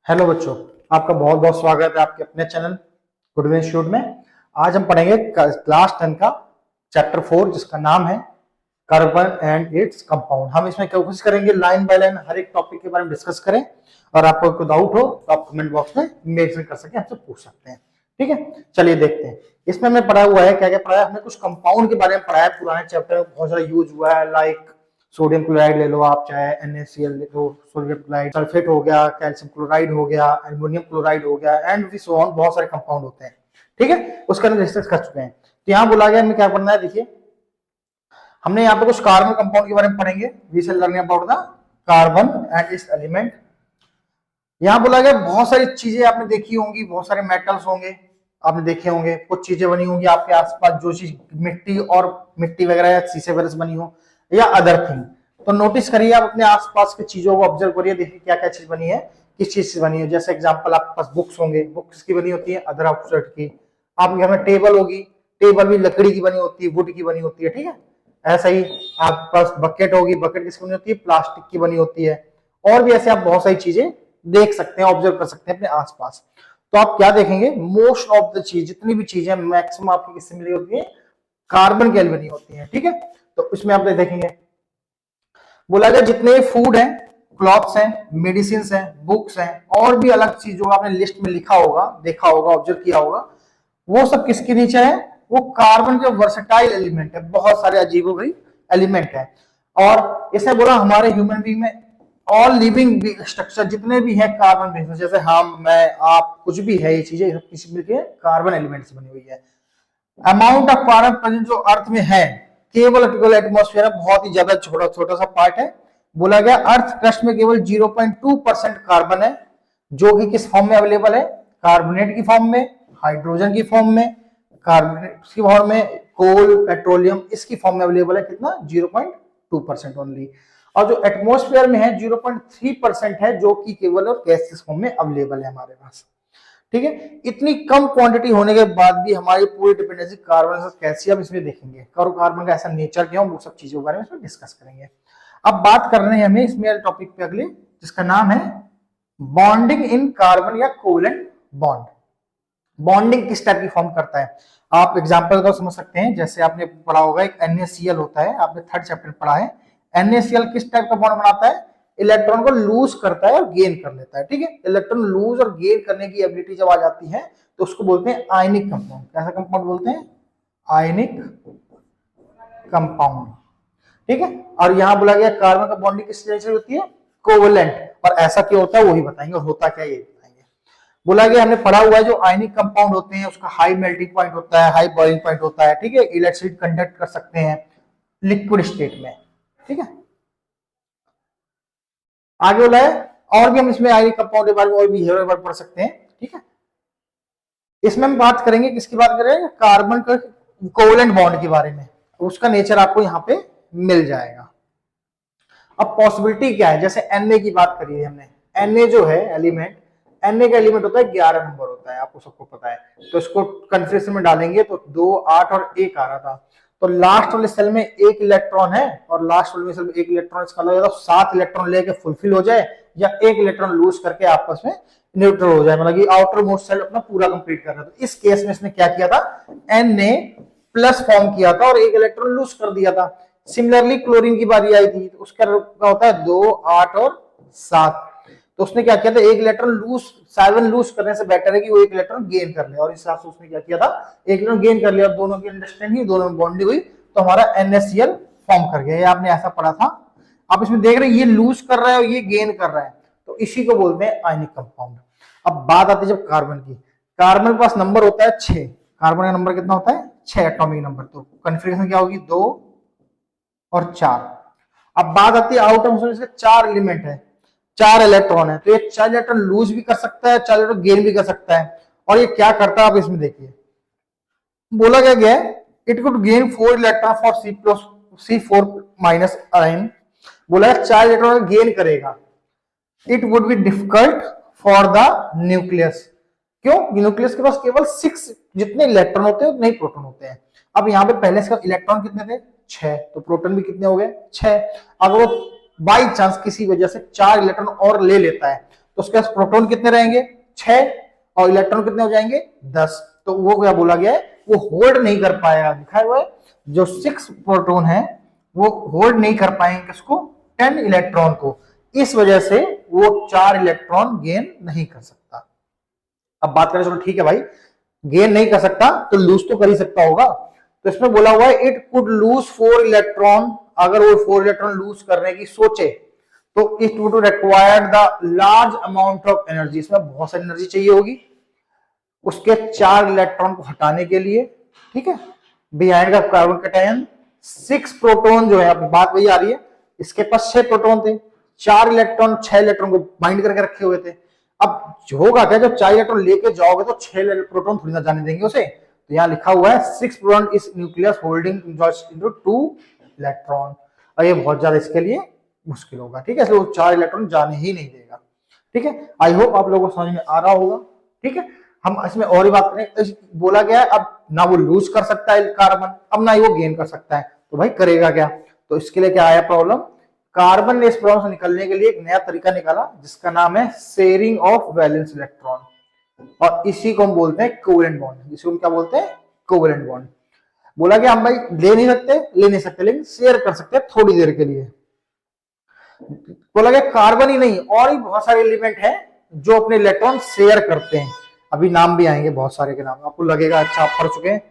Hello बच्चों, आपका बहुत बहुत स्वागत है आपके अपने चैनल गुडविल इंस्टीट्यूट में। आज हम पढ़ेंगे क्लास 10 का चैप्टर 4 जिसका नाम है कार्बन एंड इट्स कंपाउंड। हम इसमें कोशिश करेंगे लाइन बाय लाइन हर एक टॉपिक के बारे में डिस्कस करें, और आपको कोई डाउट हो तो आप कमेंट बॉक्स में मेंशन कर सकें, हमसे पूछ सकते हैं। ठीक है, चलिए देखते हैं। इसमें हमने पढ़ा हुआ है, क्या क्या पढ़ा है हमने। कुछ कंपाउंड के बारे में पढ़ा है, पुराने चैप्टर में बहुत सारा यूज हुआ है, लाइक सोडियम क्लोराइड ले लो आप, चाहे NaCl ले लो, सोडियम क्लोराइड, सल्फेट हो गया, कैल्शियम क्लोराइड हो गया, एल्युमिनियम क्लोराइड हो गया, एंड भी सो ऑन, बहुत सारे कंपाउंड होते हैं। ठीक है, उसका हम डिस्कस कर चुके हैं। तो यहाँ बोला गया हमें क्या पढ़ना है, देखिए हमने यहाँ पे कुछ कार्बन कंपाउंड के बारे में पढ़ेंगे। We shall learn about the carbon and its element. यहाँ बोला गया बहुत सारी चीजें आपने देखी होंगी, बहुत सारे मेटल्स होंगे आपने देखे होंगे, कुछ चीजें बनी होंगी आपके आसपास, जो चीज मिट्टी और मिट्टी वगैरह या शीशे वगैरह से बनी हो या अदर थिंग। तो नोटिस करिए, आप अपने आसपास की चीजों को ऑब्जर्व करिए, देखिए क्या क्या चीज बनी है, किस चीज से बनी है। जैसे एग्जांपल आपके पास बुक्स होंगे, बुक्स की बनी होती है अदर ऑब्जेक्ट की। आपके घर में टेबल होगी, टेबल भी लकड़ी की बनी होती है, वुड की बनी होती है। ठीक है, ऐसा ही आपके पास बकेट होगी, बकेट किसकी बनी होती है, प्लास्टिक की बनी होती है। और भी ऐसे आप बहुत सारी चीजें देख सकते हैं, ऑब्जर्व कर सकते हैं अपने आसपास। तो आप क्या देखेंगे, मोस्ट ऑफ द चीज, जितनी भी चीजें मैक्सिमम आपकी किससे मिली होती है, कार्बन के बनी होती है। ठीक है, तो इसमें आप देखेंगे बोला गया जितने फूड है, क्लॉथ्स हैं, मेडिसिन हैं, बुक्स हैं, और भी अलग चीज जो आपने लिस्ट में लिखा होगा, देखा होगा, ऑब्जर्व किया होगा, वो सब किसके नीचे है, वो कार्बन के वर्सेटाइल एलिमेंट है, बहुत सारे अजीबोगरीब एलिमेंट है। और इसने बोला हमारे ह्यूमन बीइंग में ऑल लिविंग स्ट्रक्चर जितने भी है कार्बन बेस्ड, जैसे हम, मैं, आप, कुछ भी है, ये चीजें सब किसी मिलकर कार्बन एलिमेंट से बनी हुई है। अमाउंट ऑफ कार्बन प्रेजेंट जो अर्थ में है, केवल एटमॉस्फेयर बहुत ही ज्यादा छोटा छोटा सा पार्ट है। बोला गया अर्थ क्रस्ट में केवल 0.2% कार्बन है, जो कि किस फॉर्म में अवेलेबल है, कार्बोनेट की फॉर्म में, हाइड्रोजन की फॉर्म में, कार्बोनेट की फॉर्म में, कोल, पेट्रोलियम, इसकी फॉर्म में अवेलेबल है कितना, 0.2% ओनली। और जो एटमॉस्फेयर में है 0.3% है, जो कि केवल और गैसेस फॉर्म में अवेलेबल है हमारे पास। ठीक है, इतनी कम क्वांटिटी होने के बाद भी हमारी पूरी डिपेंडेंसी कार्बन से कैसी, अब इसमें देखेंगे कार्बन का ऐसा नेचर क्या, वो सब चीजों के बारे में इसमें डिस्कस करेंगे। अब बात कर रहे हैं हमें इसमें टॉपिक पे अगले, जिसका नाम है बॉन्डिंग इन कार्बन या कोवेलेंट बॉन्ड। बॉन्डिंग किस टाइप की फॉर्म करता है, आप एग्जांपल को समझ सकते हैं। जैसे आपने पढ़ा होगा एक NaCl होता है, आपने थर्ड चैप्टर में पढ़ा है। NaCl किस टाइप का बॉन्ड बनाता है, इलेक्ट्रॉन को लूज करता है और गेन कर लेता है। ठीक है, इलेक्ट्रॉन लूज और गेन करने की एबिलिटी जब आ जाती है तो उसको बोलते हैं आयनिक कंपाउंड। कैसा कंपाउंड बोलते हैं, आयनिक कंपाउंड। ठीक है, और यहां बोला गया कार्बन का बॉन्डिंग किस तरह से होती है, कोवेलेंट। और ऐसा क्यों होता है वही बताएंगे, और होता क्या ये बताएंगे। बोला गया हमने पढ़ा हुआ है जो आयनिक कंपाउंड होते हैं उसका हाई मेल्टिंग पॉइंट होता है, हाई बॉइलिंग पॉइंट होता है। ठीक है, इलेक्ट्रिसिटी कंडक्ट कर सकते हैं लिक्विड स्टेट में। ठीक है, आगे बोला है और भी हम इसमें आयनिक कंपाउंड के बारे में और बिहेवियर के बारे में पढ़ सकते हैं। ठीक है, इसमें हम बात करेंगे, किसकी बात करेंगे, कार्बन का कोवेलेंट बॉन्ड के बारे में। उसका नेचर आपको यहाँ पे मिल जाएगा। अब पॉसिबिलिटी क्या है, जैसे Na की बात करी है हमने, Na जो है एलिमेंट, Na का एलिमेंट होता है 11 नंबर होता है, आपको सबको पता है। तो इसको कन्फिग्रेशन में डालेंगे तो 2, 8 और 1 आ रहा था। तो लास्ट वाले सेल में एक इलेक्ट्रॉन है, और लास्ट वाले सेल में एक इलेक्ट्रॉन, इसका मतलब 7 इलेक्ट्रॉन लेके फुलफिल हो जाए, या एक इलेक्ट्रॉन लूज करके आपस में न्यूट्रल हो जाए, मतलब कि आउटर मोस्ट सेल अपना पूरा कंप्लीट कर रहा है। तो इस केस में इसने क्या किया था, Na प्लस फॉर्म किया था और एक इलेक्ट्रॉन लूज कर दिया था। सिमिलरली क्लोरीन की बारी आई थी, तो उसका क्या होता है 2, 8 और 7। तो उसने क्या किया था, एक इलेक्ट्रॉन लूज, 7 लूज करने से बेटर है कि वो एक इलेक्ट्रॉन गेन कर ले, और इस हिसाब से उसने क्या किया था, एक इलेक्ट्रॉन गेन कर लिया, और दोनों की अंडरस्टैंडिंग हुई, दोनों में बॉन्डिंग हुई, तो हमारा NaCl फॉर्म कर गया। ये आपने ऐसा पढ़ा था। आप इसमें देख रहे हैं ये लूज कर रहा है और ये गेन कर रहा है, तो इसी को बोलते हैं आयनिक कंपाउंड। अब बात आती है जब कार्बन की, कार्बन के पास नंबर होता है 6, कार्बन का नंबर कितना होता है, 6 एटॉमिक नंबर। तो कन्फिग्रेशन क्या होगी, 2 और 4। अब बात आती है आउटर मोस्ट, इसके 4 एलिमेंट है, 4 इलेक्ट्रॉन है, तो ये 4 इलेक्ट्रॉन लूज भी कर सकता है, 4 इलेक्ट्रॉन गेन भी कर सकता है। और ये क्या करता है आप इसमें देखिए, बोला क्या गया है, it could gain 4 electron for C4 minus ion. बोला है 4 इलेक्ट्रॉन गेन करेगा, it would be difficult for the nucleus. क्यों, न्यूक्लियस के पास केवल 6 जितने इलेक्ट्रॉन होते हैं उतने ही प्रोटॉन होते हैं। अब यहाँ पे पहले इसका इलेक्ट्रॉन कितने थे, 6, तो प्रोटॉन भी कितने हो गए, 6। अगर वो बाई चांस किसी वजह से 4 इलेक्ट्रॉन और ले लेता है, तो उसके पास प्रोटॉन कितने रहेंगे 6 और इलेक्ट्रॉन कितने हो जाएंगे 10। तो वो क्या बोला गया है, वो होल्ड नहीं कर पाएगा, दिखा हुआ है जो 6 प्रोटॉन है वो होल्ड नहीं कर पाएंगे किसको 10 इलेक्ट्रॉन को, इस वजह से वो 4 इलेक्ट्रॉन गेन नहीं कर सकता। अब बात करें, चलो ठीक है भाई, गेन नहीं कर सकता तो लूज तो कर ही सकता होगा। तो इसमें बोला हुआ है इट कुड लूज 4 इलेक्ट्रॉन, अगर वो 4 इलेक्ट्रॉन लूज करने की सोचे तो it would required the large amount of energy, इसमें बहुत सारी एनर्जी चाहिए होगी उसके 4 इलेक्ट्रॉन को हटाने के लिए, ठीक है। बिहाइंड का कार्बन कैटायन 6 प्रोटॉन जो है, अब बात वही आ रही है, इसके पास 6 प्रोटॉन थे, 4 इलेक्ट्रॉन 6 इलेक्ट्रॉन को बाइंड करके रखे हुए थे। अब होगा क्या, जब 4 इलेक्ट्रॉन लेके जाओगे तो 6 प्रोटॉन थोड़ी ना जाने देंगे उसे, तो यहाँ लिखा हुआ है 6 प्रोटॉन इस न्यूक्लियस होल्डिंग इनटू 2 इलेक्ट्रॉन, और ये बहुत ज्यादा इसके लिए मुश्किल होगा, ठीक है, इसलिए वो 4 इलेक्ट्रॉन जाने ही नहीं देगा, ठीक है। आई होप आप लोगों को समझ में आ रहा होगा, ठीक है। हम इसमें और ही बात करें, बोला गया है अब ना वो लूज कर सकता है कार्बन, अब ना ही वो गेन कर सकता है, तो भाई करेगा क्या, तो इसके लिए क्या आया प्रॉब्लम, कार्बन ने इस प्रॉब्लम से निकलने के लिए एक नया तरीका निकाला जिसका नाम है शेयरिंग ऑफ वैलेंस इलेक्ट्रॉन, और इसी को हम बोलते हैं कोवेलेंट बॉन्ड, इसी को क्या बोलते हैं कोवेलेंट बॉन्ड। बोला कि हम भाई ले नहीं सकते लेकिन शेयर कर सकते हैं थोड़ी देर के लिए। बोला गया कार्बन ही नहीं और भी बहुत सारे एलिमेंट हैं जो अपने इलेक्ट्रॉन शेयर करते हैं, अभी नाम भी आएंगे बहुत सारे के नाम, आपको लगेगा अच्छा आप पढ़ चुके हैं।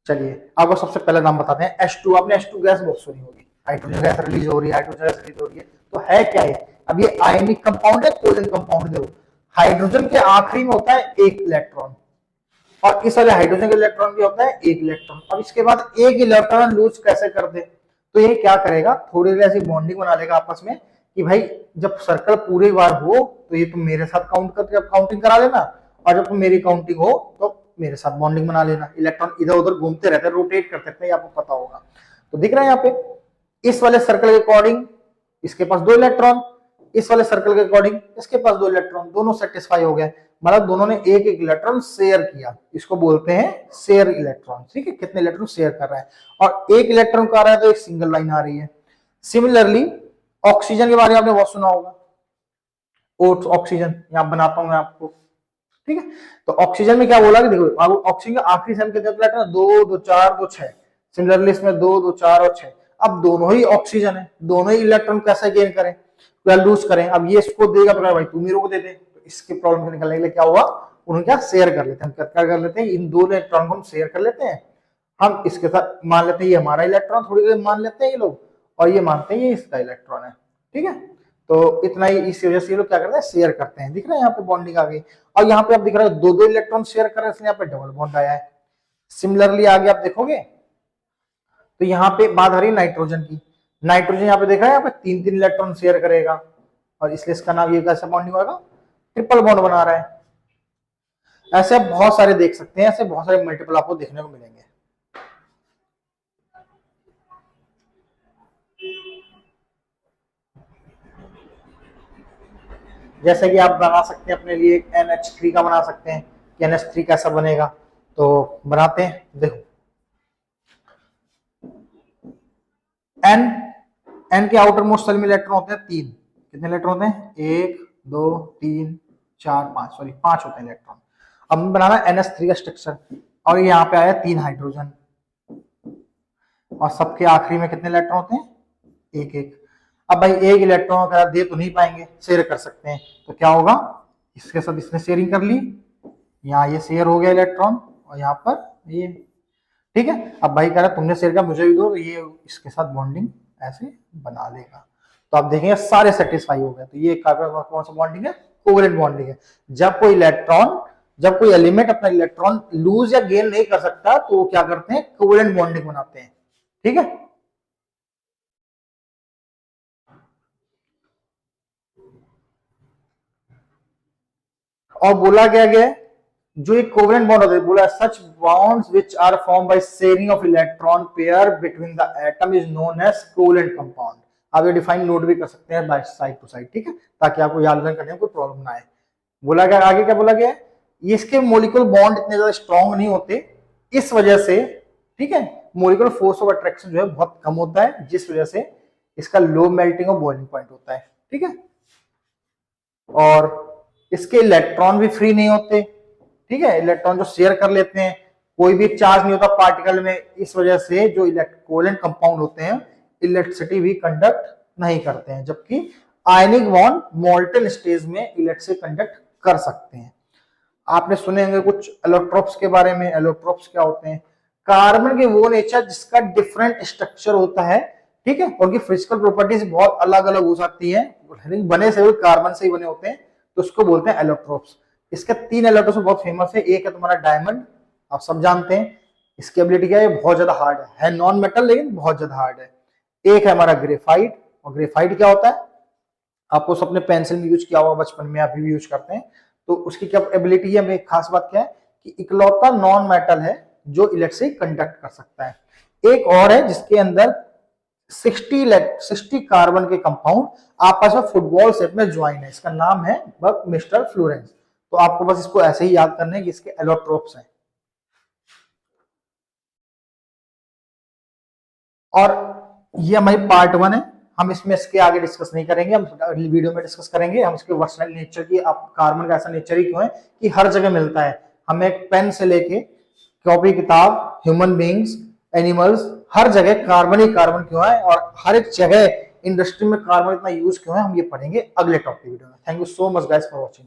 चलिए आपको सबसे पहले नाम बताते हैं H2, आपने H2 गैस बहुत सुनी होगी, हाइड्रोजन गैस रिलीज हो रही है, हाइड्रोजन गैस रिलीज हो रही है, तो है क्या है, अब ये आयनिक कंपाउंड है कोवेलेंट कंपाउंड, देखो हाइड्रोजन के आखिरी में होता है एक इलेक्ट्रॉन और इस वाले हाइड्रोजन के इलेक्ट्रॉन भी होता है एक इलेक्ट्रॉन, अब इसके बाद एक इलेक्ट्रॉन लूज कैसे कर दे, तो ये क्या करेगा थोड़ी देर ऐसी बॉन्डिंग बना लेगा आपस में कि भाई जब सर्कल पूरे बार हो तो ये तुम मेरे साथ काउंटिंग करा लेना, और जब तुम मेरी काउंटिंग हो तो मेरे साथ बॉन्डिंग बना लेना, इलेक्ट्रॉन इधर उधर घूमते रहते हैं, रोटेट करते रहते हैं, आपको पता होगा। तो दिख रहा है यहाँ पे इस वाले सर्कल के अकॉर्डिंग इसके पास 2 इलेक्ट्रॉन, इस वाले सर्कल के अकॉर्डिंग इसके पास 2 इलेक्ट्रॉन, दोनों सेटिस्फाई हो गए, मतलब दोनों ने एक एक इलेक्ट्रॉन शेयर किया, इसको बोलते हैं शेयर इलेक्ट्रॉन, ठीक है, कितने इलेक्ट्रॉन शेयर कर रहा है, और एक इलेक्ट्रॉन का आ रहा है तो एक सिंगल लाइन आ रही है। सिमिलरली ऑक्सीजन के बारे में आपने बहुत सुना होगा, ओट्स ऑक्सीजन यहाँ बनाता हूं मैं आपको, ठीक है। तो ऑक्सीजन में क्या बोला कि देखो ऑक्सीजन का आखिरी सेम कितने इलेक्ट्रॉन 2 2 4 2 6, सिमिलरली इसमें 2 2 4 और 6, अब दोनों ही ऑक्सीजन है, दोनों ही इलेक्ट्रॉन कैसे गेन करें या लूज करें, अब ये इसको देगा तो भाई तू मेरे को दे दे, तो इसके प्रॉब्लम से निकलने के लिए क्या हुआ उन्होंने क्या शेयर कर लेते हैं, क्या कर लेते हैं इन 2 इलेक्ट्रॉन को हम शेयर कर लेते हैं, हम इसके साथ मान लेते हैं ये हमारा इलेक्ट्रॉन, थोड़ी देर मान लेते हैं ये लोग और ये मानते हैं ये इसका इलेक्ट्रॉन है, ठीक है। तो इतना ही, इस वजह से ये लोग क्या करते हैं शेयर करते हैं, दिख रहा है यहाँ पे बॉन्डिंग आ गई, और यहाँ पे आप दिख रहा है 2 2 इलेक्ट्रॉन शेयर कर रहे हैं, इसलिए यहाँ पे डबल बॉन्ड आया है। सिमिलरली आगे आप देखोगे तो यहाँ पे बात आ रही है नाइट्रोजन की, नाइट्रोजन यहाँ पे देखा है यहाँ पे 3 3 इलेक्ट्रॉन शेयर करेगा, और इसलिए इसका नाम ये कैसा बॉन्डिंग होगा ट्रिपल बॉन्ड बना रहा है। ऐसे आप बहुत सारे देख सकते हैं, ऐसे बहुत सारे मल्टीपल आपको देखने को मिलेंगे। जैसे कि आप बना सकते हैं अपने लिए NH3 का बना सकते हैं कि NH3 कैसा बनेगा, तो बनाते हैं, देखो N के आउटर मोस्ट सेल में इलेक्ट्रॉन होते हैं 3, कितने इलेक्ट्रॉन होते हैं 1 2 3 4 5, सॉरी 5 होते हैं इलेक्ट्रॉन। अब बनाना NH3 का स्ट्रक्चर, और यहाँ पे आया 3 हाइड्रोजन, और सबके आखिरी में कितने इलेक्ट्रॉन होते हैं 1 1। अब भाई एक इलेक्ट्रॉन का दे तो नहीं पाएंगे, शेयर कर सकते हैं, तो क्या होगा इसके साथ इसने शेयरिंग कर ली, यहाँ ये शेयर हो गया इलेक्ट्रॉन और यहाँ पर ये, ठीक है। अब भाई कह रहा तुमने शेयर किया मुझे भी दो, तो ये इसके साथ बॉन्डिंग ऐसे बना लेगा, तो आप देखेंगे सारे सेटिस्फाई हो गए, तो ये कौन सा बॉन्डिंग है कोवेलेंट बॉन्डिंग है। जब कोई एलिमेंट अपना इलेक्ट्रॉन लूज या गेन नहीं कर सकता तो वो क्या करते हैं कोवेलेंट बॉन्डिंग बनाते हैं, ठीक है। और बोला क्या गया जो एक कोवेलेंट बॉन्ड होता है, बोला such bonds which are form by sharing of electron pair between the atom is known as covalent compound. आप ये डिफाइन नोट भी कर सकते हैं बाय साइड टू साइड, ठीक है, ताकि आपको याद करने में कोई प्रॉब्लम ना आए। बोला गया आगे क्या बोला गया, इसके मोलिकुलर बॉन्ड इतने ज्यादा स्ट्रॉन्ग नहीं होते, इस वजह से, ठीक है, मोलिकुलर फोर्स ऑफ अट्रैक्शन जो है बहुत कम होता है, जिस वजह से इसका लो मेल्टिंग और बॉइलिंग पॉइंट होता है, ठीक है। और इसके इलेक्ट्रॉन भी फ्री नहीं होते, ठीक है, इलेक्ट्रॉन जो शेयर कर लेते हैं, कोई भी चार्ज नहीं होता पार्टिकल में, इस वजह से जो कोवेलेंट कंपाउंड होते हैं इलेक्ट्रिसिटी भी कंडक्ट नहीं करते हैं, जबकि आयनिक बॉन्ड मोल्टन स्टेज में इलेक्ट्रिसिटी कंडक्ट कर सकते हैं। आपने सुने होंगे कुछ एलोट्रोप्स के बारे में। एलोट्रोप्स क्या होते हैं? कार्बन के वो नेचर जिसका डिफरेंट स्ट्रक्चर होता है, ठीक है, उनकी फिजिकल प्रॉपर्टीज बहुत अलग अलग हो सकती है, बने से कार्बन से ही बने होते हैं, तो उसको बोलते हैं एलोट्रोप्स। इसके 3 एलोट्रोप्स बहुत फेमस है। एक है तुम्हारा डायमंड, आप सब जानते हैं, इसकी एबिलिटी क्या है, बहुत ज्यादा हार्ड है नॉन मेटल लेकिन बहुत ज्यादा हार्ड है। एक है हमारा ग्रेफाइट, और ग्रेफाइट क्या होता है, आपको सबने पेंसिल में यूज किया होगा बचपन में, अभी भी यूज करते हैं। तो उसकी क्या एबिलिटी है, खास बात क्या है कि इकलौता नॉन मेटल है जो इलेक्ट्रिसिटी कंडक्ट कर सकता है। एक और है जिसके अंदर 60 कार्बन के कंपाउंड आपस में फुटबॉल शेप में ज्वाइन है, इसका नाम है मिस्टर फ्लोरेंस। तो आपको बस इसको ऐसे ही याद करना है कि इसके एलोट्रोप्स हैं। और ये हमारी पार्ट 1 है, हम इसमें इसके आगे डिस्कस नहीं करेंगे, हम अगली वीडियो में डिस्कस करेंगे हम इसके वर्सटाइल नेचर की। आप कार्बन का ऐसा नेचर ही क्यों है कि हर जगह मिलता है, हमें एक पेन से लेके कॉपी किताब, ह्यूमन बींग्स, एनिमल्स, हर जगह कार्बन ही कार्बन क्यों है, और हर एक जगह इंडस्ट्री में कार्बन इतना यूज क्यों है, हम ये पढ़ेंगे अगले टॉपिक वीडियो में। Thank you so much guys for watching.